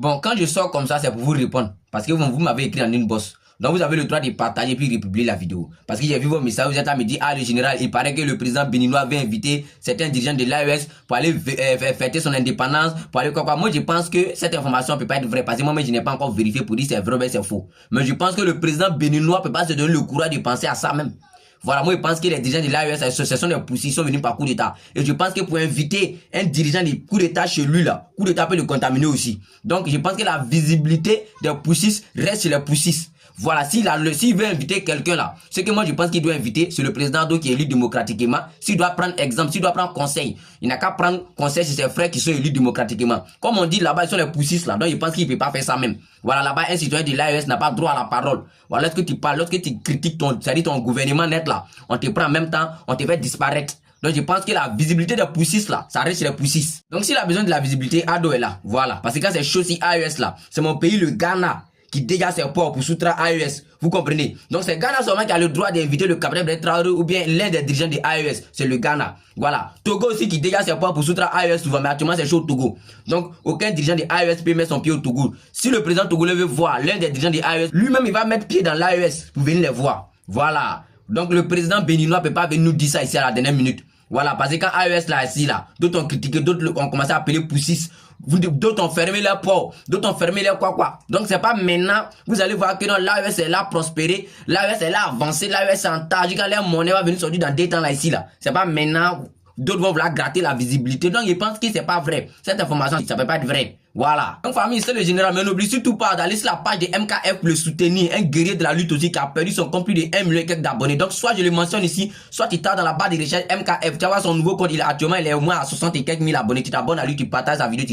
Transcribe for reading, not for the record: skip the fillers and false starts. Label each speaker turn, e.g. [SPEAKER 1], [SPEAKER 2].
[SPEAKER 1] Bon, quand je sors comme ça, c'est pour vous répondre. Parce que vous m'avez écrit en une bosse. Donc vous avez le droit de partager puis de publier la vidéo. Parce que j'ai vu vos messages, vous êtes à me dire, ah le général, il paraît que le président béninois avait invité certains dirigeants de l'AES pour aller fêter son indépendance, pour aller quoi. Moi je pense que cette information ne peut pas être vraie. Parce que moi je n'ai pas encore vérifié pour dire c'est vrai ou c'est faux. Mais je pense que le président béninois ne peut pas se donner le courage de penser à ça même. Voilà, moi je pense que les dirigeants de l'AES, ce sont des poussés, ils sont venus par coup d'État. Et je pense que pour inviter un dirigeant de coup d'État chez lui là, coup d'État peut le contaminer aussi. Donc je pense que la visibilité des poussistes reste chez les poussistes. Voilà, s'il veut inviter quelqu'un là, ce que moi je pense qu'il doit inviter, c'est le président qui est élu démocratiquement. S'il doit prendre exemple, s'il doit prendre conseil, il n'a qu'à prendre conseil sur ses frères qui sont élus démocratiquement. Comme on dit là-bas, ils sont les poussistes là, donc je pense qu'il ne peut pas faire ça même. Voilà, là-bas, un citoyen de l'AES n'a pas droit à la parole. Voilà, lorsque tu parles, lorsque tu critiques ton gouvernement net là, on te prend en même temps, on te fait disparaître. Donc je pense que la visibilité des poussistes là, ça reste chez les poussistes. Donc s'il a besoin de la visibilité, Ado est là. Voilà, parce que quand c'est chaud si AES là, c'est mon pays, le Ghana, qui dégage ses ports pour soutenir AES. Vous comprenez? Donc c'est Ghana seulement qui a le droit d'inviter le capitaine Blaise Traoré ou bien l'un des dirigeants de AES. C'est le Ghana. Voilà. Togo aussi qui dégage ses ports pour soutenir AES souvent, mais actuellement c'est chaud au Togo. Donc aucun dirigeant de AES peut mettre son pied au Togo. Si le président togolais veut voir l'un des dirigeants de AES, lui-même il va mettre pied dans l'AES pour venir les voir. Voilà. Donc le président béninois ne peut pas venir nous dire ça ici à la dernière minute. Voilà, parce que quand AES là, ici là, d'autres ont critiqué, d'autres ont commencé à appeler poussistes, d'autres ont fermé leurs ports, d'autres ont fermé leurs quoi. Donc c'est pas maintenant, vous allez voir que non, l'AES est là prospérer, l'AES est là avancer, l'AES est en tâche, quand leur monnaie va venir sortir dans 2 temps là ici là. C'est pas maintenant, d'autres vont vouloir gratter la visibilité. Donc ils pensent que c'est pas vrai. Cette information, ça peut pas être vrai. Voilà. Donc famille, c'est le général, mais n'oublie surtout pas d'aller sur la page de MKF pour le soutenir, un guerrier de la lutte aussi qui a perdu son compte plus de 1 million et quelques d'abonnés. Donc soit je le mentionne ici, soit tu tapes dans la barre de recherche MKF, tu vas voir son nouveau compte, actuellement il est au moins à 60 et quelques mille abonnés, tu t'abonnes à lui, tu partages la vidéo.